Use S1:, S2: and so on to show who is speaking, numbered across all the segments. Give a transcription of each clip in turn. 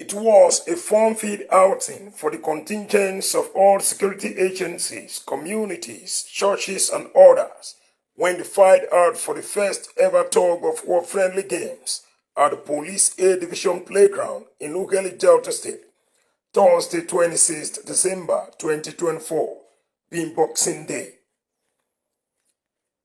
S1: It was a fun-filled outing for the contingents of all security agencies, communities, churches, and others when they fired out for the first ever tug-of-war friendly games at the Police A Division Playground in Ughelli, Delta State, Thursday, 26th December 2024, being Boxing Day.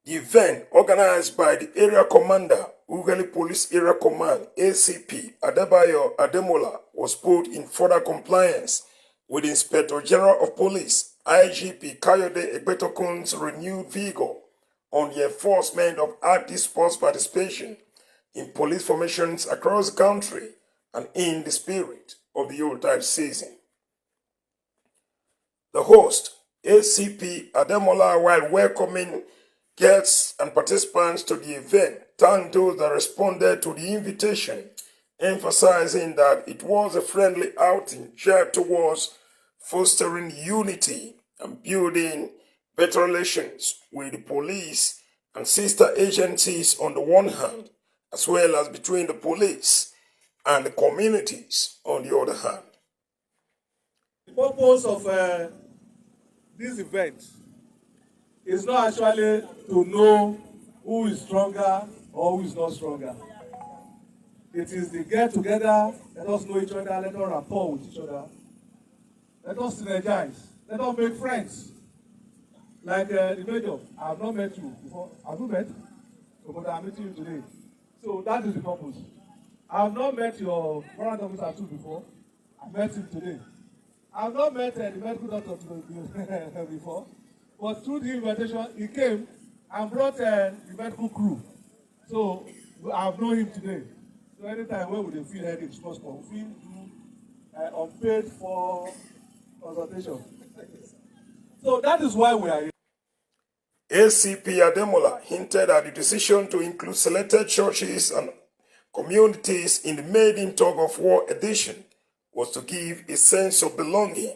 S1: The event, organized by the Area Commander, Ughelli Police Area Command, ACP, Adebayor Ademola, was put in further compliance with the Inspector General of Police, IGP Kayode Egbetokun's renewed vigor on the enforcement of active sports participation in police formations across the country and in the spirit of the Yuletide season. The host, ACP Ademola, while welcoming guests and participants to the event, thanked those that responded to the invitation, emphasizing that it was a friendly outing geared towards fostering unity and building better relations with the police and sister agencies on the one hand, as well as between the police and the communities on the other hand.
S2: The purpose of this event is not actually to know who is stronger or who is not stronger. It is the get together, let us know each other, let us rapport with each other, let us synergize, let us make friends. Like the Major, I have not met you before. Have you met? So, but I am meeting you today. So that is the purpose. I have not met your warrant officer too before. I met him today. I have not met the medical doctor before. But through the invitation, he came and brought the medical crew. So I have known him today. So anytime when we feel headache, we feel unpaid for consultation. So that is why we are here.
S1: ACP Ademola hinted at the decision to include selected churches and communities in the maiden tug-of-war edition was to give a sense of belonging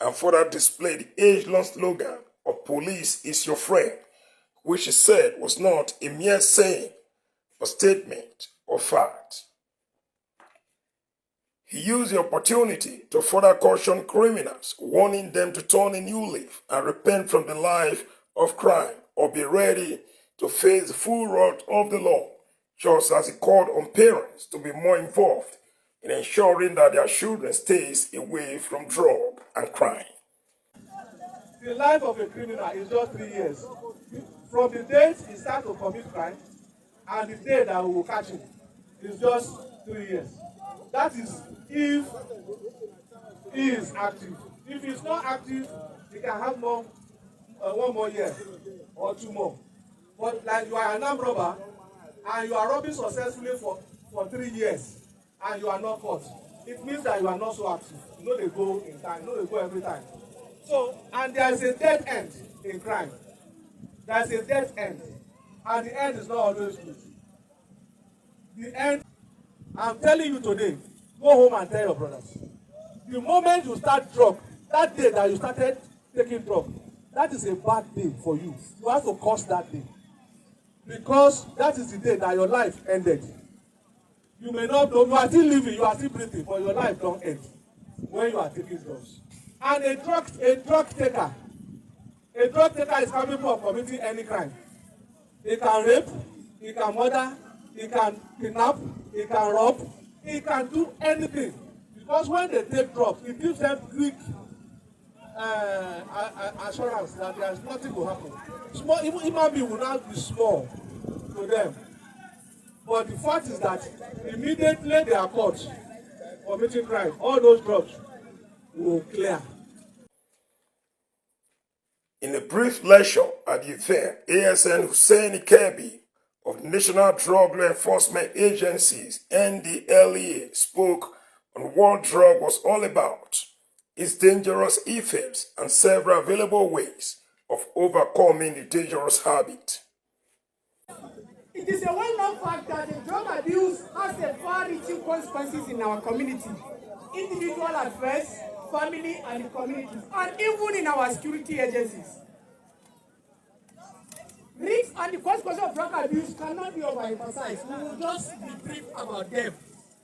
S1: and further display the age-long slogan of "Police is your friend," which he said was not a mere saying, but statement of fact. He used the opportunity to further caution criminals, warning them to turn a new leaf and repent from the life of crime or be ready to face the full wrath of the law, just as he called on parents to be more involved in ensuring that their children stays away from drug and crime.
S2: The life of a criminal is just 3 years. From the date he starts to commit crime and the day that we will catch him is just 3 years. That is if he is active. If he is not active, he can have more, 1 more year or 2 more. But like you are an armed robber and you are robbing successfully for 3 years and you are not caught, it means that you are not so active. You know they go in time, you know they go every time. So, and there is a dead end in crime. There is a dead end. And the end is not always good. The end, I'm telling you today, go home and tell your brothers. The moment you start drug, that day that you started taking drug, that is a bad day for you. You have to curse that day. Because that is the day that your life ended. You may not know, you are still living, you are still breathing, but your life don't end when you are taking drugs. And a drug taker is capable of committing any crime. He can rape, he can murder, he can kidnap, he can rob, he can do anything. Because when they take drugs, it gives them quick assurance that there is nothing will happen. Small, even human being will not be small to them. But the fact is that immediately they are caught committing crime, all those drugs will clear.
S1: In a brief lecture at the event, ASN Hussein Kirby of the National Drug Law Enforcement Agencies, NDLEA, spoke on what drug was all about, its dangerous effects, and several available ways of overcoming the dangerous habit.
S3: It is a well-known fact that the drug abuse has a far-reaching consequences in our community, individual at first, family and the communities, and even in our security agencies. And the consequences of drug abuse cannot be overemphasized. We will just be brief about them.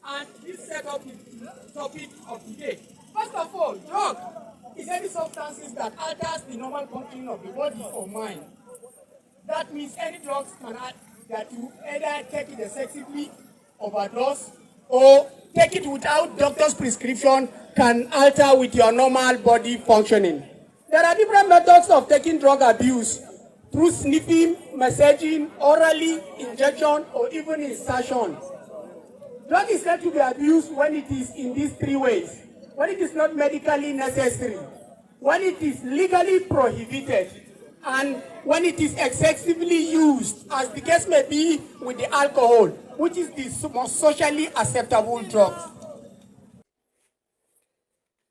S3: And this set up is the topic of the day. First of all, drug is any substances that alters the normal functioning of the body or mind. That means any drugs can add that you either take it excessively, overdose, or take it without doctor's prescription can alter with your normal body functioning. There are different methods of taking drug abuse through sniffing, massaging, orally, injection, or even insertion. Drug is said to be abused when it is in these three ways. When it is not medically necessary, when it is legally prohibited, and when it is excessively used, as the case may be with the alcohol, which is the most socially acceptable drug.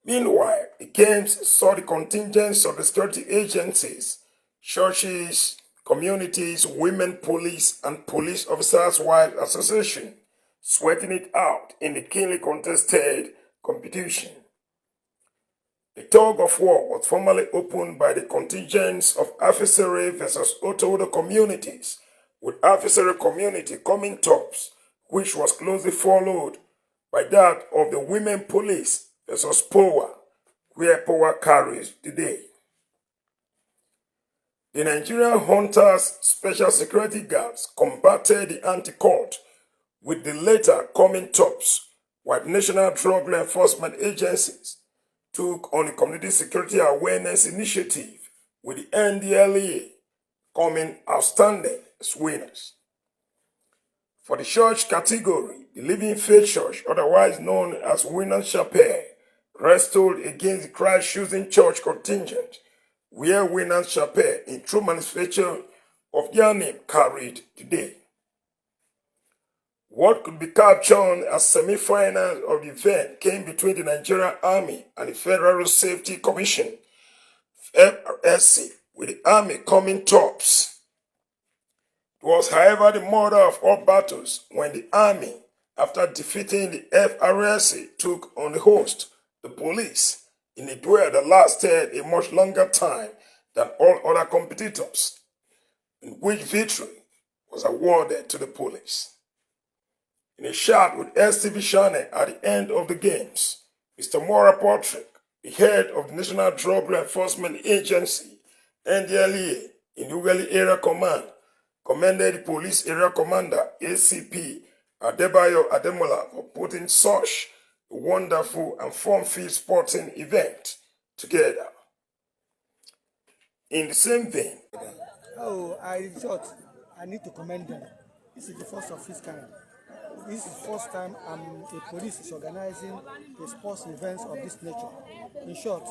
S1: Meanwhile, the games saw the contingents of the security agencies, churches, communities, women police, and police officers' wives association sweating it out in the keenly contested competition. The tug-of-war was formally opened by the contingents of adversary versus Otodo communities, with adversary community coming tops, which was closely followed by that of the women police versus power, where power carries the day. The Nigerian Hunters Special Security Guards combated the anti-cult, with the latter coming tops, while national drug law enforcement agencies took on the Community Security Awareness Initiative, with the NDLEA coming outstanding as winners. For the church category, the Living Faith Church, otherwise known as Winners Chapel, wrestled against the Christ-choosing church contingent, where Winners Chapel, in true manifestation of their name, carried the day. What could be captured as semi-finals of the event came between the Nigerian Army and the Federal Road Safety Commission, FRSC, with the Army coming tops. It was, however, the mother of all battles when the Army, after defeating the FRSC, took on the host, the police, in a duel that lasted a much longer time than all other competitors, in which victory was awarded to the police. In a chat with STV Shane at the end of the games, Mr. Maura Patrick, the head of the National Drug Law Enforcement Agency, NDLEA, in Ughelli Area Command, commended the police area commander, ACP, Adebayor Ademola, for putting such a wonderful and fun-filled sporting event together. In the same vein,
S4: I thought I need to commend them. This is the first of its kind. This is the first time a police is organizing a sports events of this nature. In short,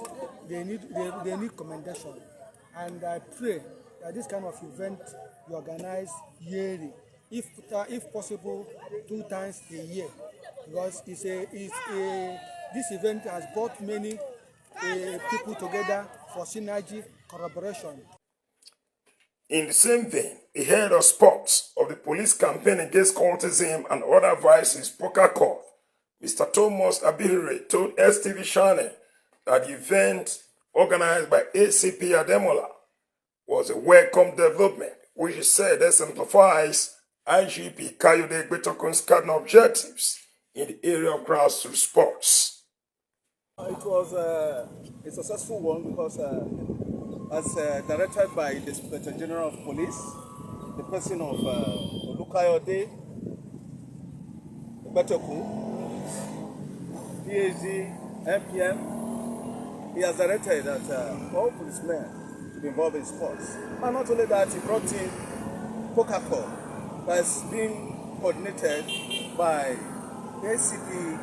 S4: they need commendation, and I pray that this kind of event be organized yearly, if possible 2 times a year, because this event has brought many people together for synergy, collaboration.
S1: In the same vein, the head of sports of the police campaign against cultism and other vices, Poker Court, Mr. Thomas Abihire, told STV Shane that the event organized by ACP Ademola was a welcome development, which he said exemplifies IGP Kayode Gbetokun's cardinal objectives in the area of grassroots sports.
S5: It was a successful one because as directed by the Inspector General of Police, the person of Olukayode Gbetokun, PhD, MPM, he has directed that all policemen to be involved in sports. And not only that, he brought in Poker Club that's being coordinated by the ACP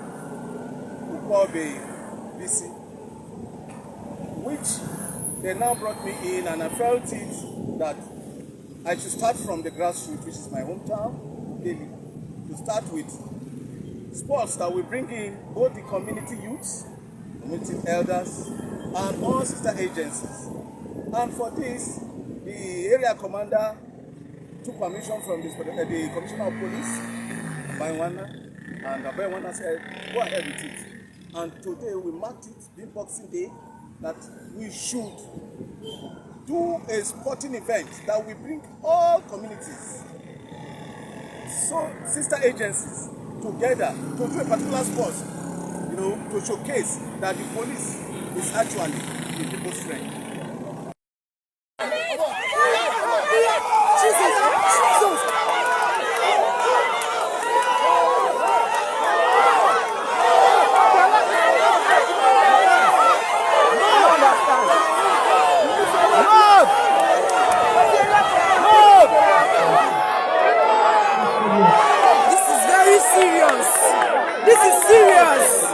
S5: Ukwabe BC, which they now brought me in, and I felt it that I should start from the grassroots, which is my hometown, Ughelli, to start with sports that will bring in both the community youths, community elders, and all sister agencies. And for this, the area commander took permission from the Commissioner of Police, Adebayor, and Adebayor said, go ahead with it. And today we marked it, being Boxing Day, that we should do a sporting event that will bring all communities, so sister agencies, together to do a particular sport, you know, to showcase that the police is actually the people's friend.
S6: This is very serious. This is serious.